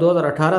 2018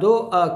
2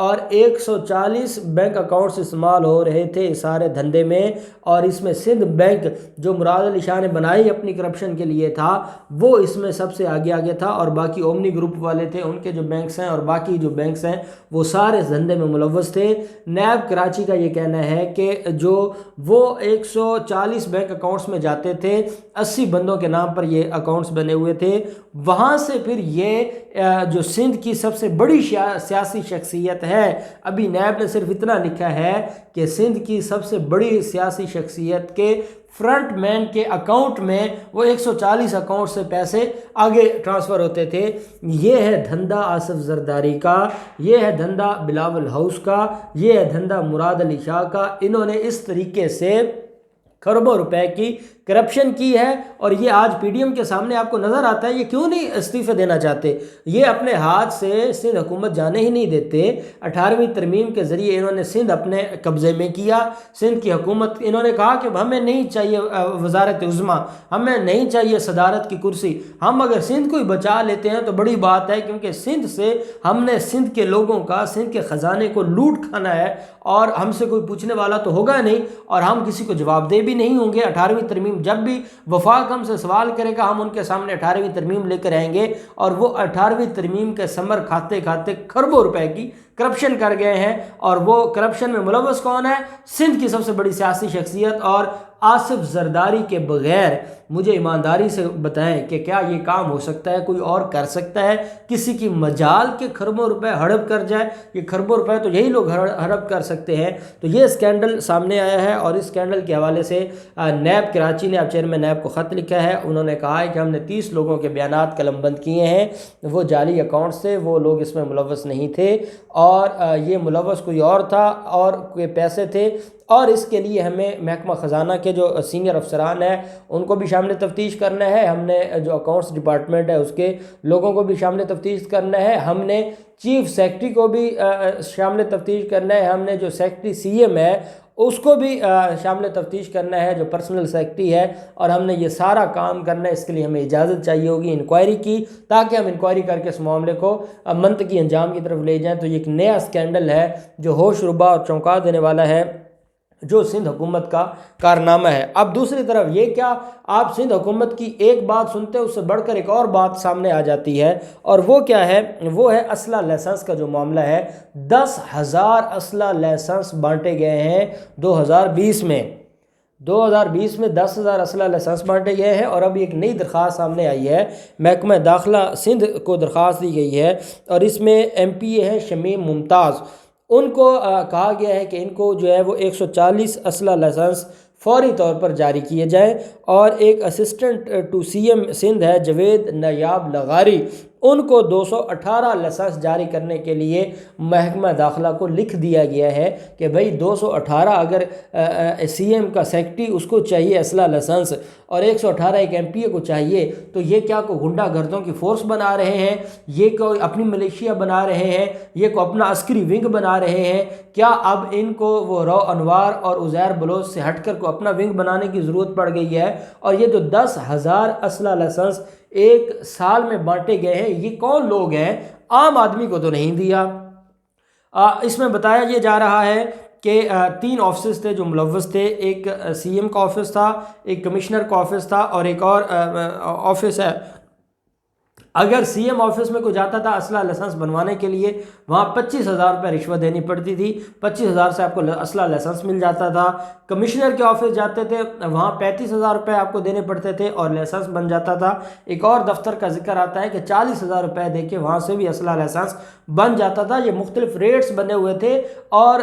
اور 140 bank accounts استعمال ہو رہے تھے اس سارے دھندے میں، اور اس میں سندھ بینک جو مراد علی شاہ نے بنائی اپنی کرپشن کے لیے تھا وہ اس میں سب سے آگے تھا، اور باقی اومنی گروپ والے تھے، ان کے جو بینکس ہیں اور باقی جو بینکس ہیں وہ سارے اس دھندے میں ملوث تھے۔ نیب کراچی کا یہ کہنا ہے کہ جو وہ 140 بینک اکاؤنٹس میں جاتے تھے، 80 بندوں کے نام پر یہ اکاؤنٹس بنے ہوئے تھے، وہاں سے پھر یہ جو سندھ کی سب سے بڑی سیاسی شخصیت ہے، ابھی نیب نے صرف اتنا لکھا ہے کہ سندھ کی سب سے بڑی سیاسی شخصیت کے فرنٹ مین کے اکاؤنٹ میں وہ 140 اکاؤنٹ سے پیسے آگے ٹرانسفر ہوتے تھے۔ یہ ہے دھندہ آصف زرداری کا، یہ ہے دھندہ بلاول ہاؤس کا، یہ ہے دھندہ مراد علی شاہ کا۔ انہوں نے اس طریقے سے کروڑوں روپے کی کرپشن کی ہے، اور یہ آج پی ڈی ایم کے سامنے آپ کو نظر آتا ہے۔ یہ کیوں نہیں استعفے دینا چاہتے؟ یہ اپنے ہاتھ سے سندھ حکومت جانے ہی نہیں دیتے۔ 18ویں ترمیم کے ذریعے انہوں نے سندھ اپنے قبضے میں کیا، سندھ کی حکومت، انہوں نے کہا کہ ہمیں نہیں چاہیے وزارت عظمیٰ، ہمیں نہیں چاہیے صدارت کی کرسی، ہم اگر سندھ کو ہی بچا لیتے ہیں تو بڑی بات ہے، کیونکہ سندھ سے ہم نے سندھ کے لوگوں کا، سندھ کے خزانے کو لوٹ کھانا ہے، اور ہم سے کوئی پوچھنے والا تو ہوگا نہیں، اور ہم کسی کو جواب دہ بھی نہیں ہوں گے۔ 18ویں ترمیم جب بھی وفاق ہم سے سوال کرے گا، ہم ان کے سامنے 18ویں ترمیم لے کر آئیں گے، اور وہ 18ویں ترمیم کے ثمر کھاتے کھاتے کھربوں روپے کی کرپشن کر گئے ہیں۔ اور وہ کرپشن میں ملوث کون ہے؟ سندھ کی سب سے بڑی سیاسی شخصیت۔ اور آصف زرداری کے بغیر مجھے ایمانداری سے بتائیں کہ کیا یہ کام ہو سکتا ہے؟ کوئی اور کر سکتا ہے کسی کی مجال کے کھربوں روپے ہڑپ کر جائے؟ یہ کھربوں روپے تو یہی لوگ ہڑپ کر سکتے ہیں۔ تو یہ اسکینڈل سامنے آیا ہے، اور اس اسکینڈل کے حوالے سے نیب کراچی نے اب چیئرمین نیب کو خط لکھا ہے۔ انہوں نے کہا ہے کہ ہم نے 30 لوگوں کے بیانات قلم بند کیے ہیں، وہ جعلی اکاؤنٹس تھے، وہ لوگ اس میں ملوث نہیں تھے، اور یہ ملوث کوئی اور تھا، اور کوئی پیسے تھے، اور اس کے لیے ہمیں محکمہ خزانہ کے جو سینئر افسران ہیں ان کو بھی شامل تفتیش کرنا ہے، ہم نے جو اکاؤنٹس ڈپارٹمنٹ ہے اس کے لوگوں کو بھی شامل تفتیش کرنا ہے، ہم نے چیف سیکرٹری کو بھی شامل تفتیش کرنا ہے، ہم نے جو سیکرٹری سی ایم ہے اس کو بھی شامل تفتیش کرنا ہے، جو پرسنل سیکرٹری ہے، اور ہم نے یہ سارا کام کرنا ہے۔ اس کے لیے ہمیں اجازت چاہیے ہوگی انکوائری کی، تاکہ ہم انکوائری کر کے اس معاملے کو منطقی انجام کی طرف لے جائیں۔ تو یہ ایک نیا اسکینڈل ہے جو ہوش ربا اور چونکا دینے والا ہے، جو سندھ حکومت کا کارنامہ ہے۔ اب دوسری طرف یہ کیا آپ سندھ حکومت کی ایک بات سنتے ہیں، اس سے بڑھ کر ایک اور بات سامنے آ جاتی ہے، اور وہ کیا ہے؟ وہ ہے اسلحہ لائسنس کا جو معاملہ ہے۔ 10,000 اسلحہ لائسنس بانٹے گئے ہیں 2020 میں۔ 2020 میں 10,000 اسلحہ لائسنس بانٹے گئے ہیں، اور اب ایک نئی درخواست سامنے آئی ہے، محکمہ داخلہ سندھ کو درخواست دی گئی ہے، اور اس میں ایم پی اے ہیں شمیم ممتاز، ان کو کہا گیا ہے کہ ان کو جو ہے وہ 140 اسلحہ لائسنس فوری طور پر جاری کیے جائیں، اور ایک اسسٹنٹ ٹو سی ایم سندھ ہے جوید نیاب لغاری، ان کو 218 لائسنس جاری کرنے کے لیے محکمہ داخلہ کو لکھ دیا گیا ہے کہ بھئی 218 اگر سی ایم کا سیکرٹری اس کو چاہیے اسلحہ لائسنس، اور 118 ایک ایم پی اے کو چاہیے، تو یہ کیا کوئی غنڈہ گردوں کی فورس بنا رہے ہیں؟ یہ کوئی اپنی ملیشیا بنا رہے ہیں؟ یہ کوئی اپنا عسکری ونگ بنا رہے ہیں؟ کیا اب ان کو وہ رو انوار اور عزیر بلوچ سے ہٹ کر کو اپنا ونگ بنانے کی ضرورت پڑ گئی ہے؟ اور یہ جو 10,000 اسلحہ لائسنس ایک سال میں بانٹے گئے ہیں، یہ کون لوگ ہیں؟ عام آدمی کو تو نہیں دیا۔ اس میں بتایا یہ جا رہا ہے کہ 3 آفسز تھے جو ملوث تھے، ایک سی ایم کا آفس تھا، ایک کمشنر کا آفس تھا، اور ایک اور آفس ہے۔ اگر سی ایم آفس میں کوئی جاتا تھا اسلحہ لائسنس بنوانے کے لیے، وہاں 25,000 روپے رشوت دینی پڑتی تھی، 25,000 سے آپ کو اسلحہ لائسنس مل جاتا تھا۔ کمشنر کے آفس جاتے تھے، وہاں 35,000 روپے آپ کو دینے پڑتے تھے اور لائسنس بن جاتا تھا۔ ایک اور دفتر کا ذکر آتا ہے کہ 40,000 روپے دے کے وہاں سے بھی اسلحہ لائسنس بن جاتا تھا۔ یہ مختلف ریٹس بنے ہوئے تھے، اور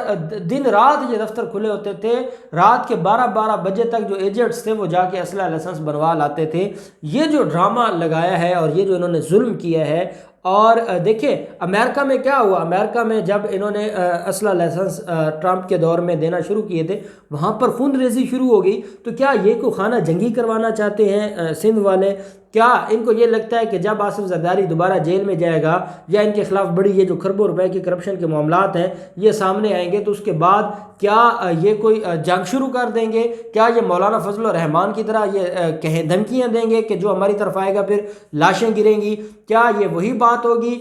دن رات یہ دفتر کھلے ہوتے تھے، رات کے 12 بجے تک جو ایجنٹس تھے وہ جا کے اسلحہ لائسنس بنوا لاتے تھے۔ یہ جو ڈرامہ لگایا ہے اور یہ جو انہوں نے ظلم کیا ہے، اور دیکھیں امریکہ میں کیا ہوا، امریکہ میں جب انہوں نے اسلحہ لائسنس ٹرمپ کے دور میں دینا شروع کیے تھے، وہاں پر خون ریزی شروع ہو گئی۔ تو کیا یہ کوئی خانہ جنگی کروانا چاہتے ہیں سندھ والے؟ کیا ان کو یہ لگتا ہے کہ جب آصف زرداری دوبارہ جیل میں جائے گا، یا ان کے خلاف بڑی یہ جو کھربوں روپے کی کرپشن کے معاملات ہیں یہ سامنے آئیں گے، تو اس کے بعد کیا یہ کوئی جنگ شروع کر دیں گے؟ کیا یہ مولانا فضل الرحمان کی طرح یہ دھمکیاں دیں گے کہ جو ہماری طرف آئے گا پھر لاشیں گریں گی؟ کیا یہ وہی بات ہوگی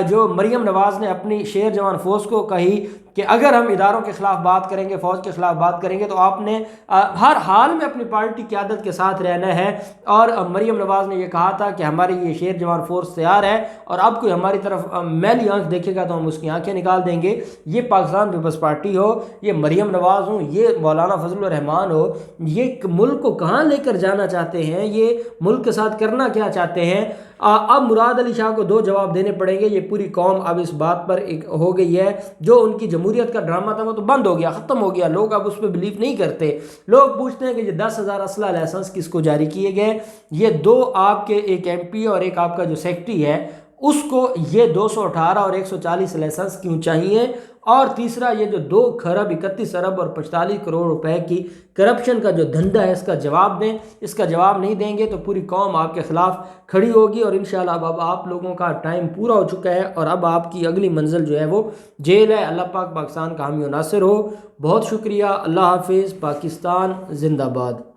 جو مریم نواز نے اپنی شیر جوان فوج کو کہی کہ اگر ہم اداروں کے خلاف بات کریں گے، فوج کے خلاف بات کریں گے تو آپ نے ہر حال میں اپنی پارٹی قیادت کے ساتھ رہنا ہے۔ اور مریم نواز نے یہ کہا تھا کہ ہماری یہ شیر جوان فورس تیار ہے اور اب کوئی ہماری طرف میلی آنکھ دیکھے گا تو ہم اس کی آنکھیں نکال دیں گے۔ یہ پاکستان پیپلز پارٹی ہو، یہ مریم نواز ہوں، یہ مولانا فضل الرحمان ہو، یہ ملک کو کہاں لے کر جانا چاہتے ہیں، یہ ملک کے ساتھ کرنا کیا چاہتے ہیں۔ اب مراد علی شاہ کو دو جواب دینے پڑیں گے۔ یہ پوری قوم اب اس بات پر ایک ہو گئی ہے، جو ان کی جمہوریت کا ڈرامہ تھا وہ تو بند ہو گیا، ختم ہو گیا، لوگ اب اس پہ بلیو نہیں کرتے۔ لوگ پوچھتے ہیں کہ یہ 10,000 اسلحہ لائسنس کس کو جاری کیے گئے، یہ دو آپ کے ایک ایم پی اور ایک آپ کا جو سیکرٹری ہے اس کو یہ 218 اور 140 لائسنس کیوں چاہیے، اور تیسرا یہ جو 2 خرب 31 ارب اور 45 کروڑ روپے کی کرپشن کا جو دھندا ہے اس کا جواب دیں۔ اس کا جواب نہیں دیں گے تو پوری قوم آپ کے خلاف کھڑی ہوگی، اور انشاءاللہ اب آپ لوگوں کا ٹائم پورا ہو چکا ہے اور اب آپ کی اگلی منزل جو ہے وہ جیل ہے۔ اللہ پاک پاکستان کا حامی و ناصر ہو۔ بہت شکریہ، اللہ حافظ، پاکستان زندہ باد۔